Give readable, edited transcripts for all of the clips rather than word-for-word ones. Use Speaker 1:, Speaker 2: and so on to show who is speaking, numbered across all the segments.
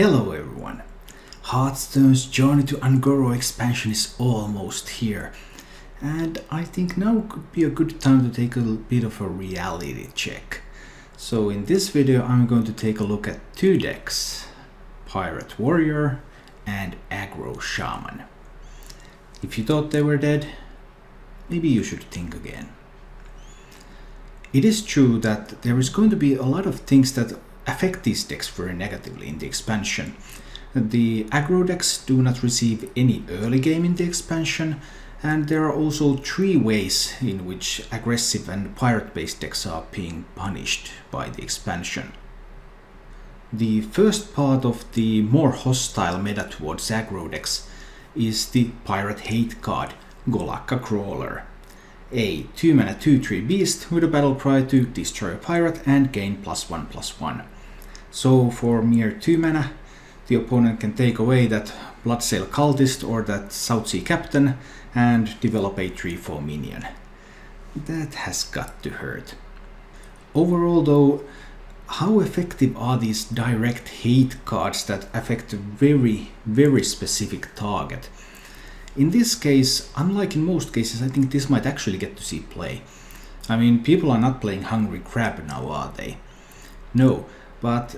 Speaker 1: Hello everyone! Hearthstone's Journey to Un'Goro expansion is almost here, and I think now could be a good time to take a bit of a reality check. So in this video I'm going to take a look at two decks, Pirate Warrior and Aggro Shaman. If you thought they were dead, maybe you should think again. It is true that there is going to be a lot of things that affect these decks very negatively in the expansion. The aggro decks do not receive any early game in the expansion, and there are also three ways in which aggressive and pirate-based decks are being punished by the expansion. The first part of the more hostile meta towards aggro decks is the pirate hate card, Golakka Crawler. A 2-mana 2/3 beast with a battle cry to destroy a pirate and gain +1/+1. So for mere 2 mana, the opponent can take away that Bloodsail Cultist or that South Sea Captain and develop a 3/4 minion. That has got to hurt. Overall though, how effective are these direct hate cards that affect a very specific target? In this case, unlike in most cases, I think this might actually get to see play. I mean, people are not playing Hungry Crab now, are they? No, but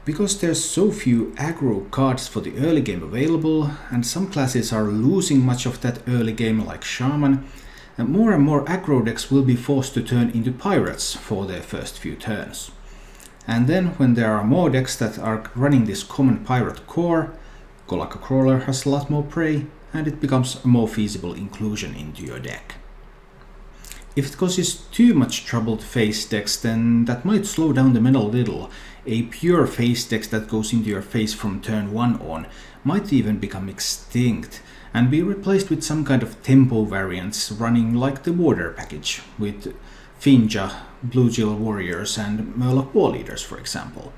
Speaker 1: because there's so few aggro cards for the early game available, and some classes are losing much of that early game like Shaman, and more aggro decks will be forced to turn into pirates for their first few turns. And then when there are more decks that are running this common pirate core, Golakka Crawler has a lot more prey, and it becomes a more feasible inclusion into your deck. If it causes too much trouble to face decks, then that might slow down the meta a little. A pure face deck that goes into your face from turn 1 on might even become extinct and be replaced with some kind of tempo variants running like the Water package with Finja, Blue Jill Warriors and Murloc War Leaders, for example.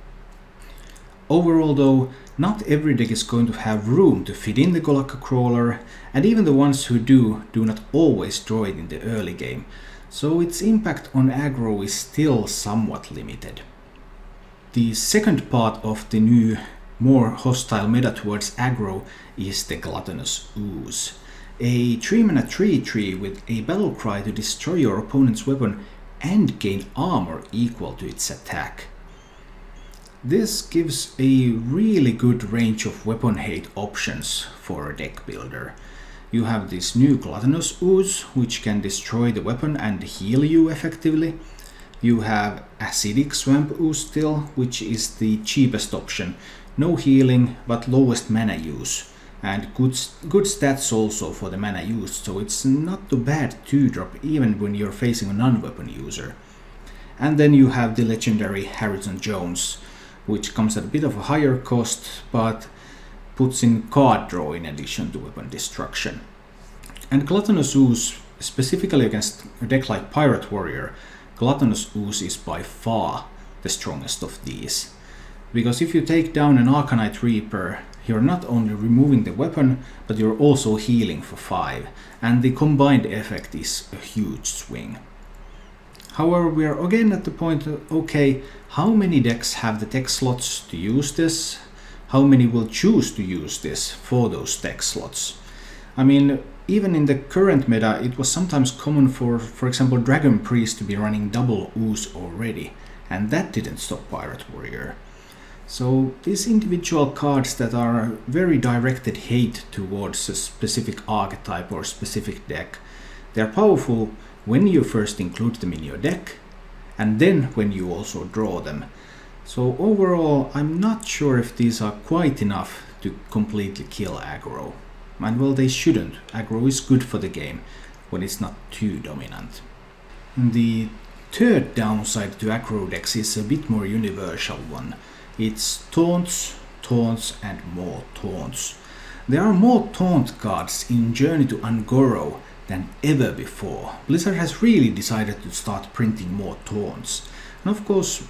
Speaker 1: Overall though, not every deck is going to have room to fit in the Golakka Crawler, and even the ones who do not always draw it in the early game, so its impact on aggro is still somewhat limited. The second part of the new, more hostile meta towards aggro is the Gluttonous Ooze. A 3-mana 3/3 with a battle cry to destroy your opponent's weapon and gain armor equal to its attack. This gives a really good range of weapon hate options for a deck builder. You have this new Gluttonous Ooze, which can destroy the weapon and heal you effectively. You have Acidic Swamp Ooze still, which is the cheapest option. No healing, but lowest mana use. And good stats also for the mana used, so it's not too bad 2-drop even when you're facing a non-weapon user. And then you have the legendary Harrison Jones, which comes at a bit of a higher cost, but puts in card draw in addition to weapon destruction. And Gluttonous Ooze, specifically against a deck like Pirate Warrior, Gluttonous Ooze is by far the strongest of these. Because if you take down an Arcanite Reaper, you're not only removing the weapon, but you're also healing for 5, and the combined effect is a huge swing. However, we are again at the point of, okay, how many decks have the tech slots to use this? How many will choose to use this for those tech slots? I mean, even in the current meta, it was sometimes common for example, Dragon Priest to be running double Ooze already, and that didn't stop Pirate Warrior. So these individual cards that are very directed hate towards a specific archetype or specific deck, they're powerful when you first include them in your deck, and then when you also draw them. So overall, I'm not sure if these are quite enough to completely kill aggro. And well, they shouldn't. Aggro is good for the game when it's not too dominant. The third downside to aggro decks is a bit more universal one. It's taunts, and more taunts. There are more taunt cards in Journey to Un'Goro than ever before. Blizzard has really decided to start printing more taunts. And of course,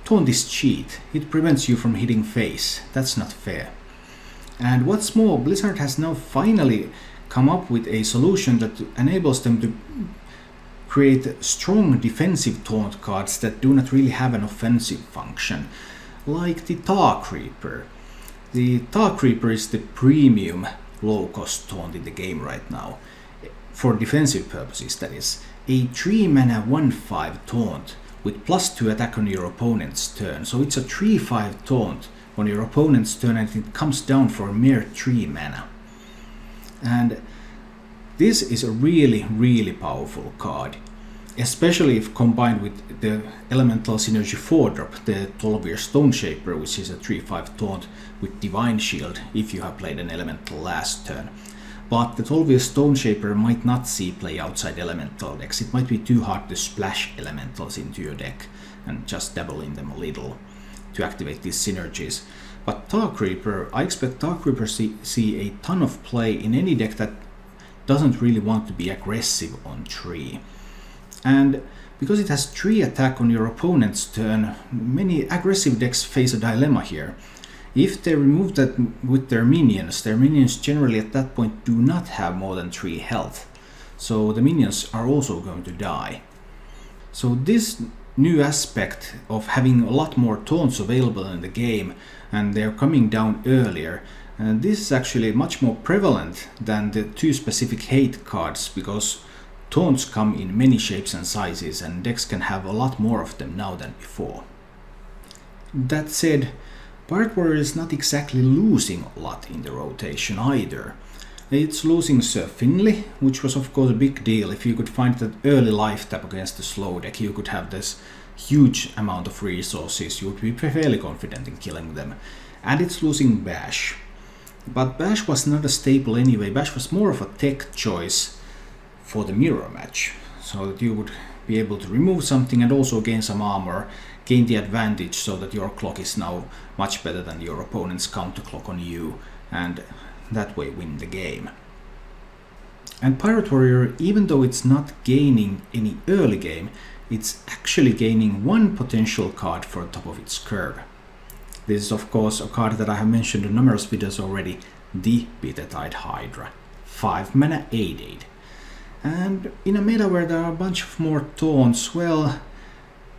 Speaker 1: taunt is cheat. It prevents you from hitting face. That's not fair. And what's more, Blizzard has now finally come up with a solution that enables them to create strong defensive taunt cards that do not really have an offensive function, like the Tar Creeper. The Tar Creeper is the premium low-cost taunt in the game right now. For defensive purposes, that is. A 3 mana 1/5 taunt with +2 attack on your opponent's turn. So it's a 3/5 taunt on your opponent's turn, and it comes down for a mere 3 mana. And this is a really powerful card, especially if combined with the Elemental Synergy 4-drop, the 12-year Stone Shaper, which is a 3/5 taunt with Divine Shield if you have played an Elemental last turn. But the 12-year Stone Shaper might not see play outside Elemental decks. It might be too hard to splash Elementals into your deck and just dabble in them a little to activate these synergies. But Tar Creeper, I expect Tar Creeper see a ton of play in any deck that doesn't really want to be aggressive on 3. And because it has 3 attack on your opponent's turn, many aggressive decks face a dilemma here. If they remove that with their minions generally at that point do not have more than 3 health. So the minions are also going to die. So this new aspect of having a lot more taunts available in the game, and they're coming down earlier, and this is actually much more prevalent than the 2 specific hate cards, because taunts come in many shapes and sizes, and decks can have a lot more of them now than before. That said, Pirate Warrior is not exactly losing a lot in the rotation either. It's losing Sir Finley, which was of course a big deal. If you could find that early life tap against the slow deck, you could have this huge amount of resources, you would be fairly confident in killing them. And it's losing Bash. But Bash was not a staple anyway. Bash was more of a tech choice for the mirror match, so that you would be able to remove something and also gain some armor, gain the advantage so that your clock is now much better than your opponent's counter clock on you, and that way win the game. And Pirate Warrior, even though it's not gaining any early game, it's actually gaining 1 potential card for the top of its curve. This is of course a card that I have mentioned in numerous videos already, the Bitter-Tide Hydra. 5 mana 8/8. And in a meta where there are a bunch of more taunts, well,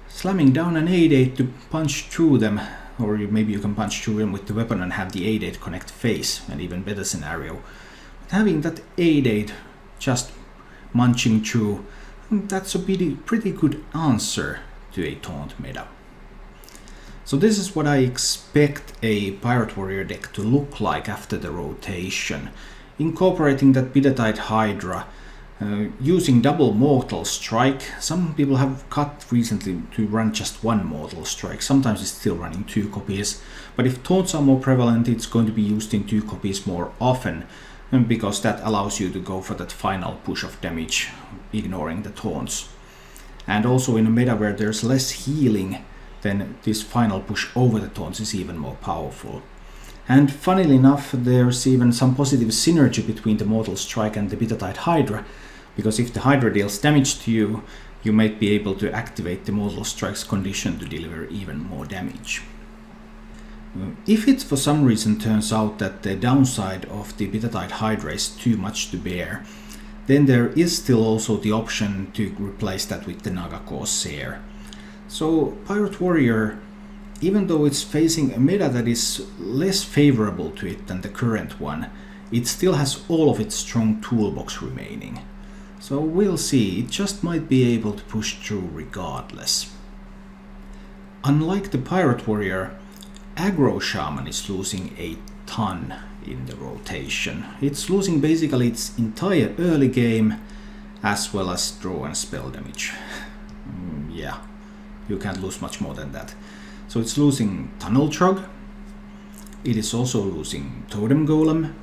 Speaker 1: slamming down an 8/8 to punch through them, or maybe you can punch through them with the weapon and have the 8/8 connect face, an even better scenario. But having that 8/8 just munching through, that's a pretty good answer to a taunt meta. So this is what I expect a Pirate Warrior deck to look like after the rotation, incorporating that Bitter-Tide Hydra, using double Mortal Strike. Some people have cut recently to run just 1 Mortal Strike, sometimes it's still running 2 copies, but if taunts are more prevalent, it's going to be used in 2 copies more often, because that allows you to go for that final push of damage, ignoring the taunts. And also in a meta where there's less healing, then this final push over the taunts is even more powerful. And funnily enough, there's even some positive synergy between the Mortal Strike and the Bitter-Tide Hydra, because if the Hydra deals damage to you, you might be able to activate the Mortal Strike's condition to deliver even more damage. If it for some reason turns out that the downside of the Bitter-Tide Hydra is too much to bear, then there is still also the option to replace that with the Naga Corsair. So Pirate Warrior, even though it's facing a meta that is less favorable to it than the current one, it still has all of its strong toolbox remaining. So we'll see, it just might be able to push through regardless. Unlike the Pirate Warrior, Aggro Shaman is losing a ton in the rotation. It's losing basically its entire early game, as well as draw and spell damage. Yeah, you can't lose much more than that. So it's losing Tunnel Trog, it is also losing Totem Golem,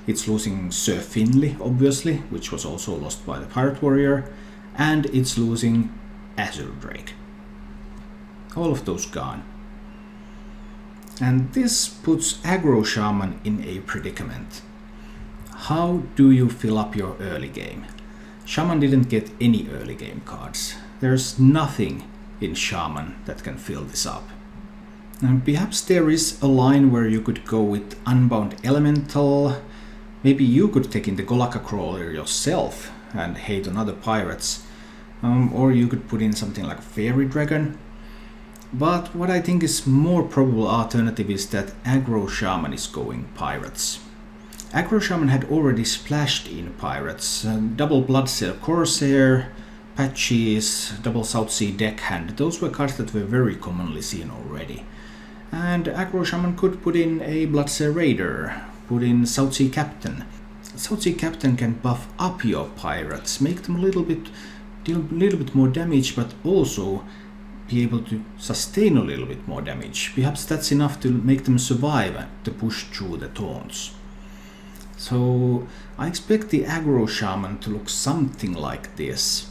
Speaker 1: it's losing Sir Finley, obviously, which was also lost by the Pirate Warrior, and it's losing Azure Drake. All of those gone. And this puts Aggro Shaman in a predicament. How do you fill up your early game? Shaman didn't get any early game cards. There's nothing in Shaman that can fill this up. And perhaps there is a line where you could go with Unbound Elemental. Maybe you could take in the Golakka Crawler yourself and hate on other pirates. Or you could put in something like Fairy Dragon. But what I think is more probable alternative is that Aggro Shaman is going pirates. Aggro Shaman had already splashed in pirates, double Bloodsail Corsair, Patches, double South Sea Deckhand. Those were cards that were very commonly seen already. And Aggro Shaman could put in a Bloodsail Raider, put in South Sea Captain. South Sea Captain can buff up your pirates, make them deal a little bit more damage, but also be able to sustain a little bit more damage. Perhaps that's enough to make them survive and to push through the taunts. So I expect the Aggro Shaman to look something like this,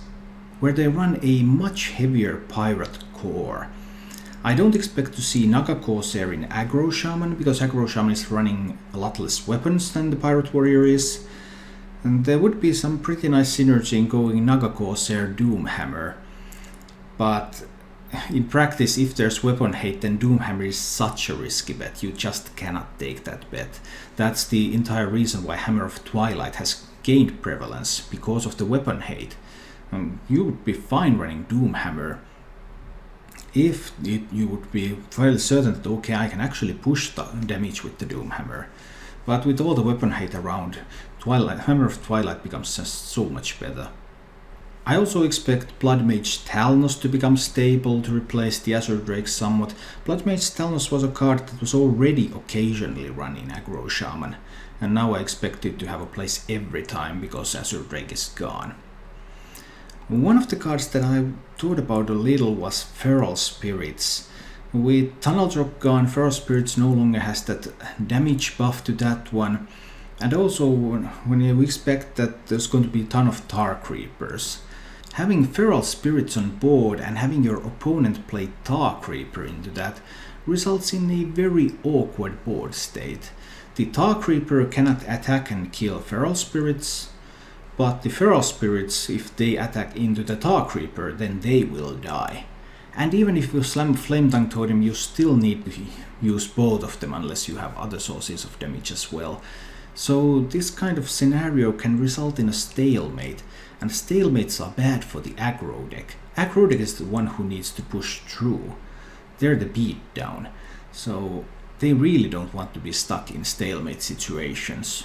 Speaker 1: where they run a much heavier pirate core. I don't expect to see Naga Corsair in Aggro Shaman, because Aggro Shaman is running a lot less weapons than the Pirate Warrior is. And there would be some pretty nice synergy in going Naga Corsair Doomhammer. But in practice, if there's weapon hate, then Doomhammer is such a risky bet. You just cannot take that bet. That's the entire reason why Hammer of Twilight has gained prevalence, because of the weapon hate. You would be fine running Doomhammer if you would be fairly certain that okay, I can actually push the damage with the Doomhammer. But with all the weapon hate around, Hammer of Twilight becomes just so much better. I also expect Blood Mage Talnos to become stable to replace the Azure Drake somewhat. Blood Mage Talnos was a card that was already occasionally run in Aggro Shaman, and now I expect it to have a place every time because Azure Drake is gone. One of the cards that I thought about a little was Feral Spirits. With Tunnel Drop gone, Feral Spirits no longer has that damage buff to that one. And also, when you expect that there's going to be a ton of Tar Creepers, having Feral Spirits on board and having your opponent play Tar Creeper into that results in a very awkward board state. The Tar Creeper cannot attack and kill Feral Spirits, but the Feral Spirits, if they attack into the Tar Creeper, then they will die. And even if you slam Flame Tongue Totem, you still need to use both of them unless you have other sources of damage as well. So this kind of scenario can result in a stalemate, and stalemates are bad for the aggro deck. Aggro deck is the one who needs to push through. They're the beatdown, so they really don't want to be stuck in stalemate situations.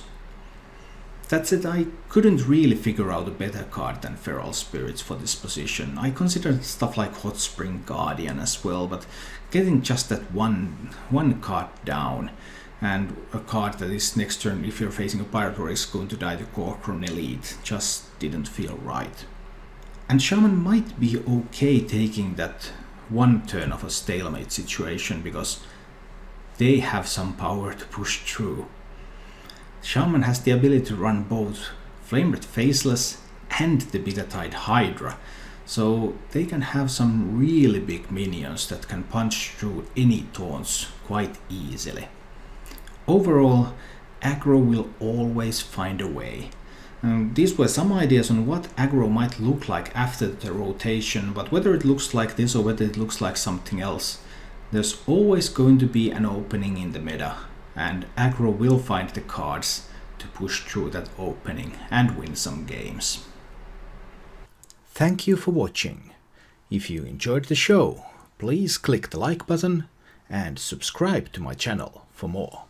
Speaker 1: That said, I couldn't really figure out a better card than Feral Spirits for this position. I considered stuff like Hot Spring Guardian as well, but getting just that one card down, and a card that is next turn, if you're facing a Pirate Warrior, is going to die to Corcoran Elite, just didn't feel right. And Shaman might be okay taking that one turn of a stalemate situation, because they have some power to push through. Shaman has the ability to run both Flamered Faceless and the Bitter-Tide Hydra, so they can have some really big minions that can punch through any taunts quite easily. Overall, aggro will always find a way. These were some ideas on what aggro might look like after the rotation, but whether it looks like this or whether it looks like something else, there's always going to be an opening in the meta, and aggro will find the cards to push through that opening and win some games. Thank you for watching. If you enjoyed the show, please click the like button and subscribe to my channel for more.